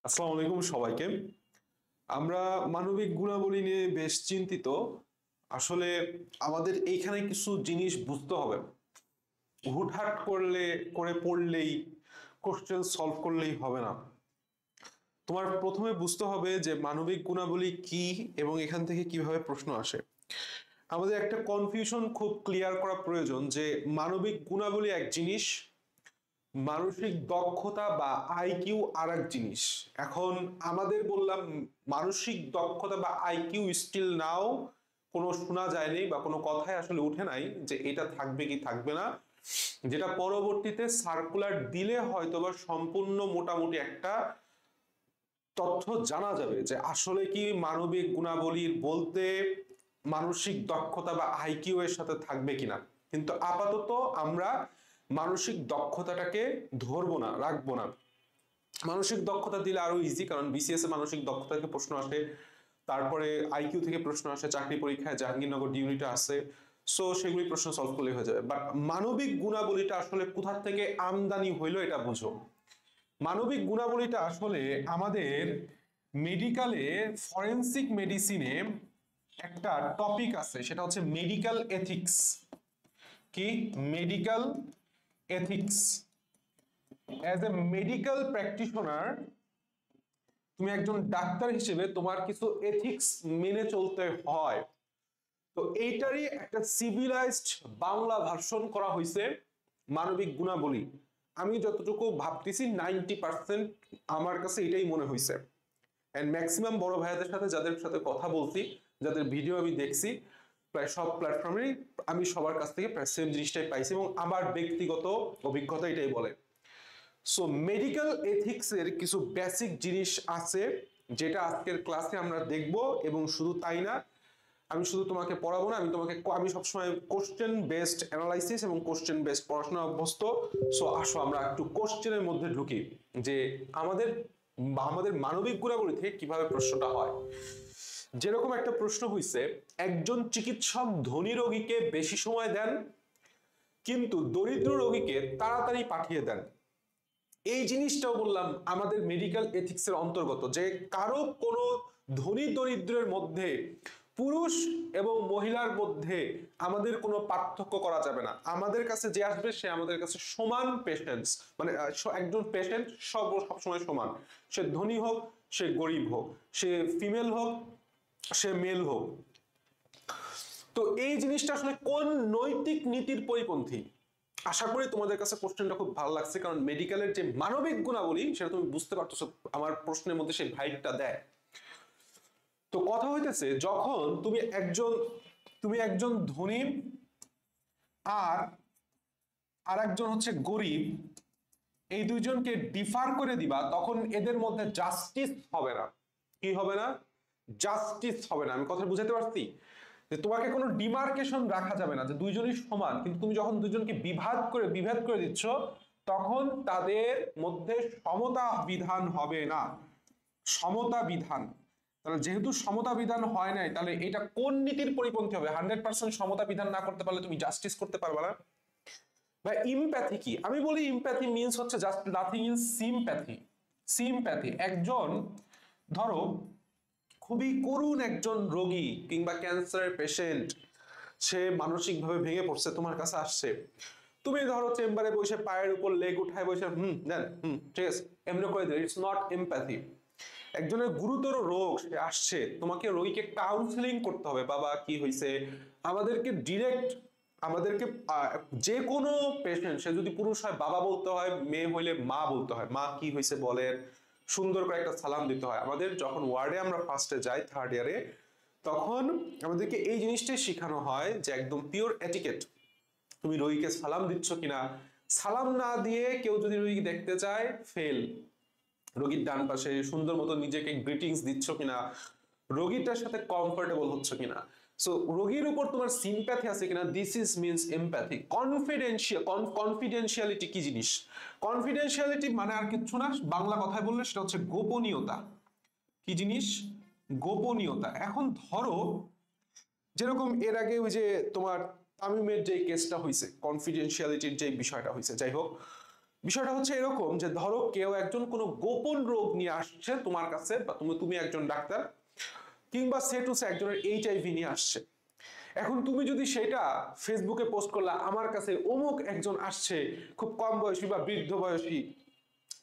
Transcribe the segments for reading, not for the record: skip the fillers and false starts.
আসসালামু আলাইকুম সবাইকে। আমরা মানবিক গুণাবলী নিয়ে বেশ চিন্তিত। আসলে আমাদের এইখানে কিছু জিনিস বুঝতে হবে। হুটহাট করে পড়লেই কোশ্চেন সলভ করলেই হবে না। তোমার প্রথমে বুঝতে হবে যে মানবিক গুণাবলী কি এবং এখান থেকে কিভাবে প্রশ্ন আসে। আমাদের একটা কনফিউশন খুব ক্লিয়ার করা প্রয়োজন যে মানবিক গুণাবলী এক জিনিস, মানসিক দক্ষতা বা আইকিউ আর এক জিনিস। এখন আমাদের বললাম মানসিক দক্ষতা বা আইকিউ স্টিল নাও কোনো শোনা যায়নি বা কোনো কথাই আসলে উঠে নাই যে এটা থাকবে কি থাকবে না, যেটা পরবর্তীতে সার্কুলার দিলে হয়তোবা সম্পূর্ণ মোটামুটি একটা তথ্য জানা যাবে যে আসলে কি মানবিক গুণাবলীর বলতে মানসিক দক্ষতা বা আইকিউ এর সাথে থাকবে কিনা। কিন্তু আপাতত আমরা মানসিক দক্ষতাটাকে ধরবো না, রাখবো না। মানসিক দক্ষতা দিলে আরো ইজি, কারণ বিসিএস এ মানসিক দক্ষতা থেকে প্রশ্ন আসে, তারপরে আইকিউ থেকে প্রশ্ন আসে, চাকরি পরীক্ষায় জাহাঙ্গীরনগর ডিউনিটা আছে। সো সেগুলি প্রশ্ন সলভ করলে হয়ে যাবে। বাট মানবিক গুণাবলীটা আসলে কোথা থেকে আমদানি হইলো এটা বুঝো। মানবিক গুণাবলীটা আসলে আমাদের মেডিকেলে, ফরেনসিক মেডিসিনে একটা টপিক আছে, সেটা হচ্ছে মেডিকেল এথিক্স। কি? Medical ethics. As a medical practitioner, তুমি একজন ডাক্তার হিসেবে তোমার কিছু এথিক্স মেনে চলতে হয়। তো এইটারই একটা সিভিলাইজড বাংলা ভার্সন করা হয়েছে মানবিক গুণাবলী। আমি যতটুকু ভাবতেছি 90% আমার কাছে এটাই মনে হয়েছে। এন্ড ম্যাক্সিমাম বড় ভাইয়াদের সাথে যাদের সাথে কথা বলছি, যাদের ভিডিও আমি দেখছি, প্রায় সব প্ল্যাটফর্মেই আমি সবার কাছ থেকে প্রায় সেম জিনিসটাই পাইছি এবং আমার ব্যক্তিগত অভিজ্ঞতা এটাই বলে। সো মেডিকেল এথিক্স এর কিছু বেসিক জিনিস আছে যেটা আজকের ক্লাসে আমরা দেখব। এবং শুধু তাই না, আমি শুধু তোমাকে পড়াবো না, আমি সবসময় কোশ্চেন বেসড অ্যানালাইসিস এবং কোশ্চেন বেসড পড়াশোনা অভ্যস্ত। সো আসো আমরা একটু কোশ্চেনের মধ্যে ঢুকি যে আমাদের আমাদের মানবিক গুণাবলী থেকে কিভাবে প্রশ্নটা হয়। যেরকম একটা প্রশ্ন হইছে, একজন চিকিৎসক ধনী রোগীকে বেশি সময় দেন কিন্তু দরিদ্র রোগীকে তাড়াতাড়ি পাঠিয়ে দেন। এই জিনিসটাও বললাম আমাদের মেডিকেল এথিক্সের অন্তর্গত, যে কারো কোনো ধনী দরিদ্রের মধ্যে, পুরুষ এবং মহিলার মধ্যে আমাদের কোনো পার্থক্য করা যাবে না। আমাদের কাছে যে আসবে সে আমাদের কাছে সমান পেশেন্টস, মানে একজন পেশেন্ট সবসময় সমান। সে ধনী হোক, সে গরিব হোক, সে ফিমেল হোক, সে মেল হোক। তো এই জিনিসটা আসলে কোন নৈতিক নীতির পরিপন্থী? আশা করি তোমাদের কাছে কোশ্চেনটা খুব ভালো লাগছে, কারণ মেডিকেলের যে মানবিক গুণাবলী সেটা তুমি বুঝতে পারতেছো আমার প্রশ্নের মধ্যে সেই ভাইবটা দেয়। তো কথা হইতেছে, যখন তুমি একজন ধনী আর আরেকজন হচ্ছে গরিব, এই দুইজনকে ডিফার করে দিবা, তখন এদের মধ্যে জাস্টিস হবে না। কি হবে না? জাস্টিস হবে না। আমি কথা বুঝাতে পারছি যে তোমাকে কোনো ডিমার্কেশন রাখা যাবে না যে দুইজনই সমান, কিন্তু তুমি যখন দুইজনকে বিভেদ করে দিচ্ছ, তখন তাদের মধ্যে সমতা বিধান হবে না। সমতা বিধান, তাহলে যেহেতু সমতা বিধান হয় নাই, তাহলে এটা কোন নীতির পরিপন্থী হবে? 100% সমতা বিধান না করতে পারলে তুমি জাস্টিস করতে পারবে না। বা ইমপ্যাথি কি? আমি বলি ইমপ্যাথি মিন্স হচ্ছে just nothing in sympathy. Sympathy, একজন ধরো খুবই করুণ একজন রোগী কিংবা ক্যান্সারের পেশেন্ট, সে মানসিকভাবে ভেঙে পড়ছে, তোমার কাছে আসছে। তুমি ধরো চেম্বারে বসে পায়ের উপর লেগ উঠায় বসে দেন ঠিক আছে এমনি করে দিলে, ইটস নট এমপ্যাথি। একজনের গুরুতর রোগ, সে আসছে, তোমাকে রোগীকে কাউন্সিলিং করতে হবে, বাবা কি হয়েছে। আমাদেরকে ডিরেক্ট, আমাদেরকে যে কোনো পেশেন্ট, সে যদি পুরুষ হয় বাবা বলতে হয়, মেয়ে হইলে মা বলতে হয়। মা কি হয়েছে বলেন, সুন্দর করে একটা সালাম দিতে হয়। আমাদের যখন ওয়ার্ডে আমরা ফার্স্টে যাই, থার্ড ইয়ারে, তখন আমাদেরকে এই জিনিসটাই শেখানো হয় যে একদম পিওর এটিকেট। তুমি রোগীকে সালাম দিচ্ছ কিনা, সালাম না দিয়ে কেউ যদি রোগীকে দেখতে চায়, ফেল। রোগীর ডান পাশে সুন্দর মতো নিজেকে গ্রিটিংস দিচ্ছ কিনা, রোগীটার সাথে কমফোর্টেবল হচ্ছ কিনা, সো রোগীর উপর তোমার সিম্প্যাথি আছে কিনা, this is means empathy. Confidentiality কি জিনিস? কনফিডেন্সিয়ালিটি মানে আর কিচ্ছু না, বাংলা কথায় বললে সেটা হচ্ছে গোপনীয়তা। কি জিনিস? গোপনীয়তা। এখন ধরো যেরকম এর আগে ওই যে তোমার তামিমের যে কেসটা হয়েছে, কনফিডেন্সিয়ালিটির যে বিষয়টা হয়েছে, যাই হোক, বিষয়টা হচ্ছে এরকম যে ধরো কেউ একজন কোনো গোপন রোগ নিয়ে আসছে তোমার কাছে, বা তুমি একজন ডাক্তার, কিংবা সে টু সে একজনের এইচআইভি নিয়ে আসছে। এখন তুমি যদি সেটা ফেসবুকে পোস্ট করলা, আমার কাছে অমুক একজন আসছে, খুব কম বয়সী বা বৃদ্ধ বয়সী,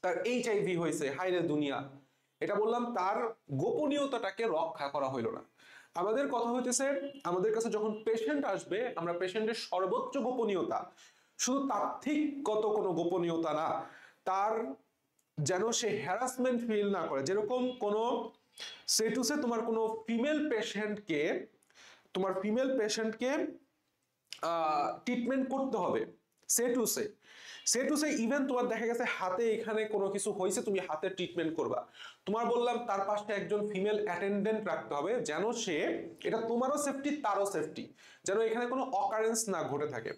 তার এইচআইভি হয়েছে, হাইরে দুনিয়া, এটা বললাম, তার গোপনীয়তাটাকে রক্ষা করা হইল না। আমাদের কথা হইতেছে, আমাদের কাছে যখন পেশেন্ট আসবে, আমরা পেশেন্টের সর্বোচ্চ গোপনীয়তা, শুধু তাত্ত্বিকগত কোনো গোপনীয়তা না, তার যেন সে হ্যারাসমেন্ট ফিল না করে। যেরকম কোনো সে টু সে তোমার কোনো ফিমেল পেশেন্টকে ট্রিটমেন্ট করতে হবে, সে টু সে ইভেন তোমার দেখা গেছে হাতে এখানে কোনো কিছু হয়েছে, তুমি হাতে ট্রিটমেন্ট করবা, তোমার বললাম তার পাশে একজন ফিমেল অ্যাটেন্ডেন্ট রাখতে হবে, যেন সে, এটা তোমারও সেফটি তারও সেফটি, যেন এখানে কোনো অকারেন্স না ঘটে থাকে।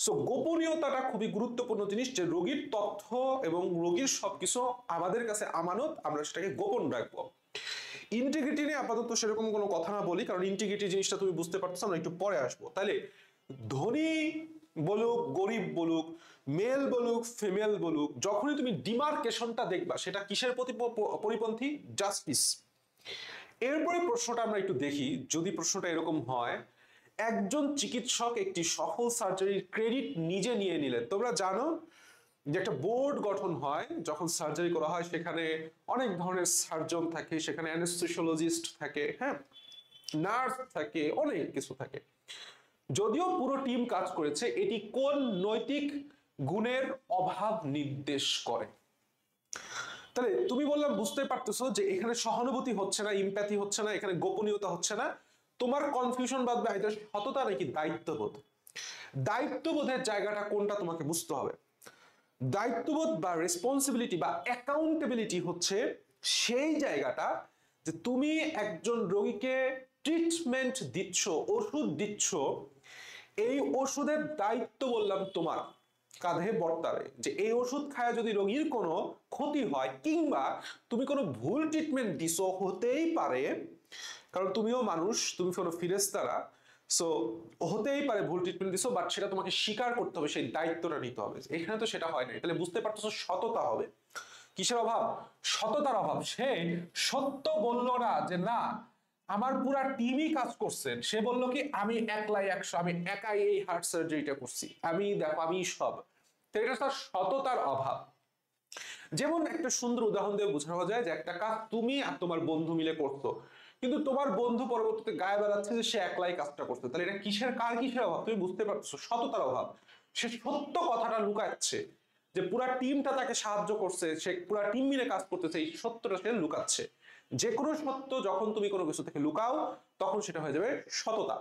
সো গোপনীয়তাটা খুবই গুরুত্বপূর্ণ জিনিস, যে রোগীর তথ্য এবং রোগীর সবকিছু আমাদের কাছে আমানত, আমরা সেটাকে গোপন রাখবো। ইন্টিগ্রিটি নিয়ে আপাতত সেরকম কোনো কথা না বলি, কারণ ইন্টিগ্রিটি জিনিসটা তুমি বুঝতে পারছো, আমরা একটু পরে আসবো। তাহলে ধনী বলুক, গরিব বলুক, মেল বলুক, ফিমেল বলুক, যখনই তুমি ডিমার্কেশনটা দেখবা, সেটা কিসের প্রতি পরিপন্থী? জাস্টিস। এরপরে প্রশ্নটা আমরা একটু দেখি, যদি প্রশ্নটা এরকম হয়, একজন চিকিৎসক একটি সফল সার্জারির ক্রেডিট নিজে নিয়ে নিলেন। তোমরা জানো যে একটা বোর্ড গঠন হয় যখন সার্জারি করা হয়, সেখানে অনেক ধরনের সার্জন থাকে, সেখানে অ্যানেস্থেসিওলজিস্ট থাকে, হ্যাঁ, নার্স থাকে, অনেক কিছু থাকে। যদিও পুরো টিম কাজ করেছে, এটি কোন নৈতিক গুণের অভাব নির্দেশ করে? তাহলে তুমি বললাম, বুঝতে পারতেছো যে এখানে সহানুভূতি হচ্ছে না, ইম্প্যাথি হচ্ছে না, এখানে গোপনীয়তা হচ্ছে না, তোমার কনফিউশন বাদবে এটা সততা নাকি দায়িত্ববোধ। দায়িত্ববোধের জায়গাটা কোনটা তোমাকে বুঝতে হবে। দায়িত্ববোধ বা রেসপন্সিবিলিটি বা অ্যাকাউন্টেবিলিটি হচ্ছে সেই জায়গাটা যে তুমি একজন রোগীকে ট্রিটমেন্ট দিচ্ছ, ওষুধ দিচ্ছ, এই ওষুধের দায়িত্ব বললাম তোমার কাঁধে বর্তাবে, যে এই ওষুধ খায় যদি রোগীর কোনো ক্ষতি হয়, কিংবা তুমি কোনো ভুল ট্রিটমেন্ট দিছো, হতেই পারে, কারণ তুমিও মানুষ, তুমি কোনো ফিরেস্তারা, সো হতেই পারে ভুল ট্রিটমেন্ট দিছো, বাট সেটা তোমাকে স্বীকার করতে হবে, সেই দায়িত্বটা নিতে হবে। এখানে তো সেটা হয় না। তাহলে বুঝতে পারতেছো সততা হবে। কিসের অভাব? সততার অভাব। সে সত্য বললো না যে না আমার পুরা টিমই কাজ করছেন, সে বললো কি আমি একলাই 100, আমি একাই এই হার্ট সার্জারিটা করছি, আমি দেখো আমি সব। তো এটা তার সততার অভাব। যেমন একটা সুন্দর উদাহরণ দিয়ে বোঝানো যায়, যে একটা কাজ তুমি আর তোমার বন্ধু মিলে করছো, কিন্তু তোমার বন্ধু পরবর্তীতে গায়ে বেড়াচ্ছে যে সে একলাই কাজটা করছে, তাহলে এটা কিসের অভাব? তুমি বুঝতে পারছো, সততার অভাব। সে সত্য কথাটা লুকাচ্ছে, যে পুরা টিমটা তাকে সাহায্য করছে, সে পুরা টিম মিলে কাজ করতেছে, এই সত্যটা সে লুকাচ্ছে। যে কোনো সত্য যখন তুমি কোনো কিছু থেকে লুকাও, তখন সেটা হয়ে যাবে সততা।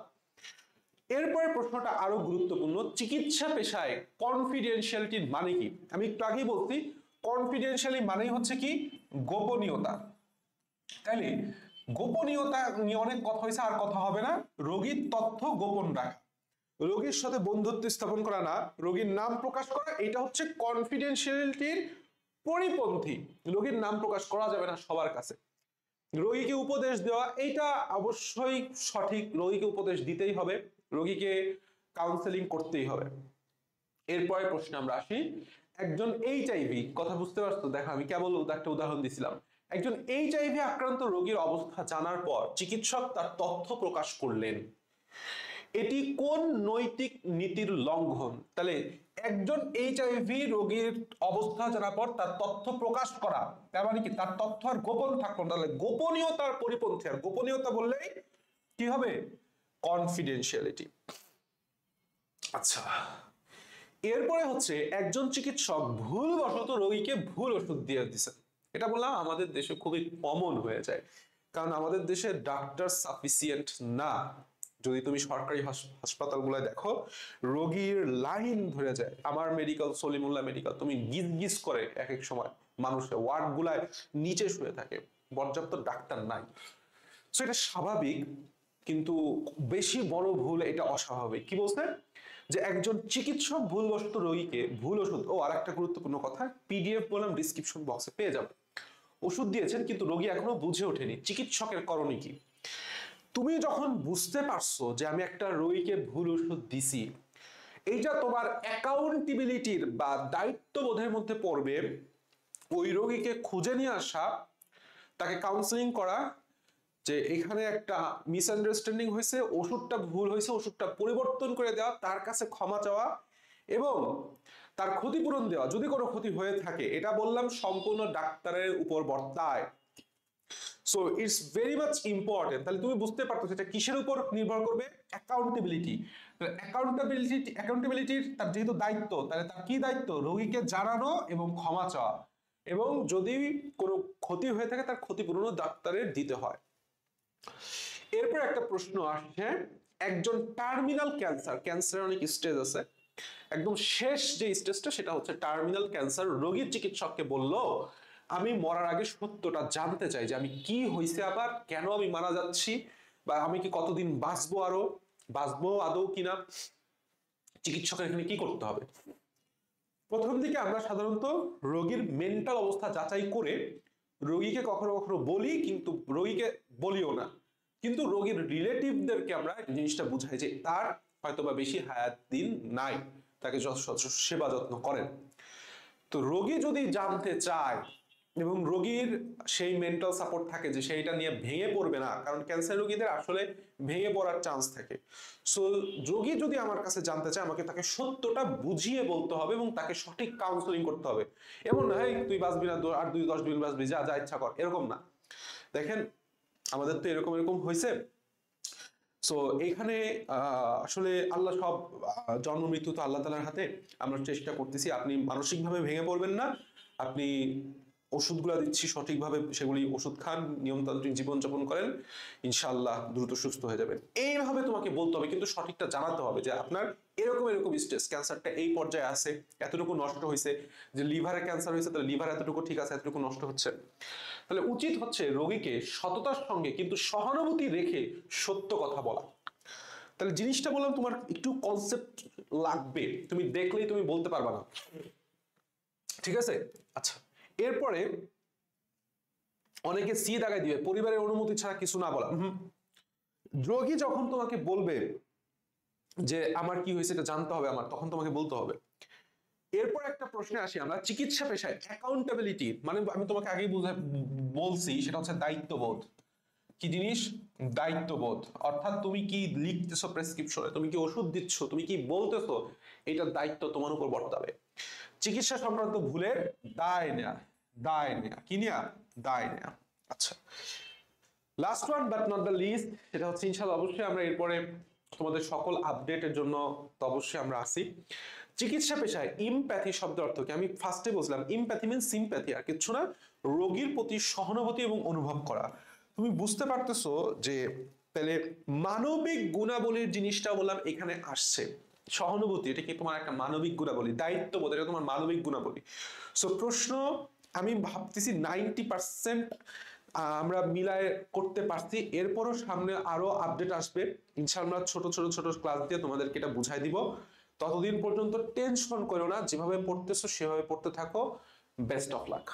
এরপরে প্রশ্নটা আরো গুরুত্বপূর্ণ, চিকিৎসা পেশায় কনফিডেন্সিয়ালিটির মানে কি? আমি একটু আগেই বলছি, কনফিডেন্সিয়ালি মানেই হচ্ছে কি? গোপনীয়তা। তাইলে গোপনীয়তা নিয়ে অনেক কথা হয়েছে, আর কথা হবে না। রোগীর তথ্য গোপন রাখা, রোগীর সাথে বন্ধুত্ব স্থাপন করা না, রোগীর নাম প্রকাশ করা, এটা হচ্ছে কনফিডেন্সিয়ালিটির পরিপন্থী। রোগীর নাম প্রকাশ করা যাবে না সবার কাছে। রোগীকে উপদেশ দেওয়া, এটা অবশ্যই সঠিক, রোগীকে উপদেশ দিতেই হবে, রোগীকে কাউন্সেলিং করতেই হবে। এরপরে প্রশ্নে আমরা আসি, একজন এইচআইভি, কথা বুঝতে পারছো? দেখো আমি কেবল একটা উদাহরণ দিছিলাম। একজন এইচআইভি আক্রান্ত রোগীর অবস্থা জানার পর চিকিৎসক তার তথ্য প্রকাশ করলেন, এটি কোন নৈতিক নীতির লঙ্ঘন? তাহলে একজন এইচআইভি রোগীর অবস্থা জানার পর তার তথ্য প্রকাশ করা, তার মানে কি? তার তথ্য আর গোপন থাকলো না, তাহলে গোপনীয়তার পরিপন্থী। আর গোপনীয়তা বললেই কি হবে? কনফিডেন্সিয়ালিটি। আচ্ছা, এরপরে হচ্ছে একজন চিকিৎসক ভুলবশত রোগীকে ভুল ওষুধ দিয়ে দিচ্ছেন। এটা বললাম আমাদের দেশে খুবই কমন হয়ে যায়, কারণ আমাদের দেশে ডাক্তার সাফিসিয়েন্ট না। যদি তুমি সরকারি হাসপাতালগুলো দেখো, রোগীর লাইন ধরে যায়। আমার মেডিকেল, সলিমুল্লাহ মেডিকেল, তুমি গিজ গিজ করে এক এক সময় মানুষের ওয়ার্ড গুলায় নিচে শুয়ে থাকে, পর্যাপ্ত ডাক্তার নাই। সো এটা স্বাভাবিক, কিন্তু বেশি বড় ভুল এটা অস্বাভাবিক। কি বলছে? যে একজন চিকিৎসক ভুলবশত রোগীকে ভুল ওষুধ, ও আর একটা গুরুত্বপূর্ণ কথা, পিডিএফ বললাম ডিসক্রিপশন বক্সে পেয়ে যাবে, ওষুধ দিয়েছেন কিন্তু রোগী এখনো বুঝে ওঠেনি চিকিৎসকের করণীয় কি। তুমি যখন বুঝতে পারছো যে আমি একটা রোগীকে ভুল ওষুধ দিছি, এইটা তোমার অ্যাকাউন্টেবিলিটির বা দায়িত্ববোধের মধ্যে পড়বে। ওই রোগীকে খুঁজে নিয়ে আসা, তাকে কাউন্সেলিং করা, যে এখানে একটা মিসআন্ডারস্ট্যান্ডিং হয়েছে, ওষুধটা ভুল হয়েছে, ওষুধটা পরিবর্তন করে দেওয়া, তার কাছে ক্ষমা চাওয়া এবং তার ক্ষতিপূরণ দেওয়া যদি কোনো ক্ষতি হয়ে থাকে। এটা বললাম সম্পূর্ণ ডাক্তারের উপর বর্তায়। So it's very much important. তাহলে তুমি বুঝতে পারছো এটা কিসের উপর নির্ভর করবে? অ্যাকাউন্টেবিলিটি। অ্যাকাউন্টেবিলিটির তার যেহেতু দায়িত্ব, তাহলে তার কি দায়িত্ব? রোগীকে জানানো এবং ক্ষমা চাওয়া, এবং যদি কোনো ক্ষতি হয়ে থাকে তার ক্ষতিপূরণও ডাক্তারের দিতে হয়। এরপর একটা প্রশ্ন আসছে, একজন টার্মিনাল ক্যান্সারের অনেক স্টেজ আছে, একদম শেষ যে স্টেজটা সেটা হচ্ছে টার্মিনাল ক্যান্সার। রোগীর চিকিৎসককে বলল আমি মরার আগে সত্যটা জানতে চাই, যে আমি কি হয়েছে, আবার কেন আমি মারা যাচ্ছি, বা আমি কি কতদিন বাঁচবো, আরো বাঁচবো আদৌ কিনা। চিকিৎসকের এখানে কি করতে হবে? প্রথম দিকে আমরা সাধারণত রোগীর মেন্টাল অবস্থা যাচাই করে রোগীকে কখনো কখনো বলি, কিন্তু রোগীকে বলিও না, কিন্তু রোগীর রিলেটিভদেরকে আমরা জিনিসটা বুঝাই যে তার হয়তোবা বেশি হায়াত দিন নাই, তাকে সেবা যত্ন করেন। তো রোগী যদি জানতে চায় এবং রোগীর সেই মেন্টাল সাপোর্ট থাকে যে সেইটা নিয়ে ভেঙে পড়বে না, কারণ ক্যান্সার রোগীদের আসলে ভেঙে পড়ার চান্স থাকে। সো রোগী যদি আমার কাছে জানতে চায়, আমাকে তাকে সত্যটা বুঝিয়ে বলতে হবে এবং তাকে সঠিক কাউন্সেলিং করতে হবে। এমন না এই তুই বাঁচবি না, আর 2-10 দিন বাঁচবি, যা যা ইচ্ছা কর, এরকম না। দেখেন আমাদের তো এরকম এরকম হয়েছে। সো এইখানে আসলে আল্লাহ সব জন্ম মৃত্যু তো আল্লাহ তাআলার হাতে। আমরা চেষ্টা করতেছি, আপনি মানসিকভাবে ভেঙে পড়বেন না, আপনি ওষুধগুলো দিচ্ছি সঠিকভাবে সেগুলি ওষুধ খান, নিয়মতান্ত্রিক জীবনযাপন করেন, ইনশাআল্লাহ দ্রুত সুস্থ হয়ে যাবেন। এইভাবে তোমাকে বলতে হবে, কিন্তু সঠিকটা জানাতে হবে যে আপনার এরকম এরকম স্টেজ, ক্যান্সারটা এই পর্যায়ে আছে, এতটুকু নষ্ট হয়েছে, যে লিভারে ক্যান্সার হয়েছে তাহলে লিভার এতটুকু ঠিক আছে, এতটুকু নষ্ট হচ্ছে। তাহলে উচিত হচ্ছে রোগীকে সততার সঙ্গে কিন্তু সহানুভূতি রেখে সত্য কথা বলা। তাহলে জিনিসটা বললাম তোমার একটু কনসেপ্ট লাগবে, তুমি দেখলেই তুমি বলতে পারবা না, ঠিক আছে? আচ্ছা, এরপরে অনেকে সি দাগায় দিবে, পরিবারের অনুমতি ছাড়া কিছু না বলা। রোগী যখন তোমাকে বলবে যে আমার কি হয়েছে এটা জানতে হবে আমার, তখন তোমাকে বলতে হবে। এরপর একটা প্রশ্নে আসি আমরা, চিকিৎসা পেশায় অ্যাকাউন্টেবিলিটি মানে আমি তোমাকে আগেই বলছি, সেটা হচ্ছে দায়িত্ববোধ। কি জিনিস? দায়িত্ববোধ। অর্থাৎ তুমি কি লিখতেছো প্রেসক্রিপশনে, তুমি কি ওষুধ দিচ্ছ, তুমি কি বলতেছো, এটার দায়িত্ব তোমার উপর বর্তাবে। চিকিৎসা সংক্রান্ত ভুলের দায় নেয়া, দায় নেয়া, কি নেয়া? দায় নেয়া। আচ্ছা, last one but not the least, সেটা হচ্ছে ইনশাআল্লাহ অবশ্যই আমরা এরপরে তোমাদের সকল আপডেটের জন্য তো অবশ্যই আমরা আসি। চিকিৎসা পেশায় ইমপ্যাথি শব্দের অর্থ কি? আমি ফার্স্টে বলছিলাম ইমপ্যাথি মিন্স সিম্প্যাথি, আর কিছু না, রোগীর প্রতি সহানুভূতি এবং অনুভব করা। তুমি বুঝতে পারতেছো যে তাহলে মানবিক গুণাবলীর জিনিসটা বললাম এখানে আসছে। সহানুভূতি এটা কি তোমার একটা মানবিক গুণাবলী, দায়িত্ববোধ এটা তোমার মানবিক গুণাবলী। সো প্রশ্ন আমি ভাবতেছি 90% আমরা মিলায় করতে পারছি। এরপরও সামনে আরো আপডেট আসবে ইনশাআল্লাহ, ছোট ছোট ছোট ক্লাস দিয়ে তোমাদেরকে এটা বুঝাই দিব। ততদিন পর্যন্ত টেনশন করো না, যেভাবে পড়তেছো সেভাবে পড়তে থাকো। Best of luck.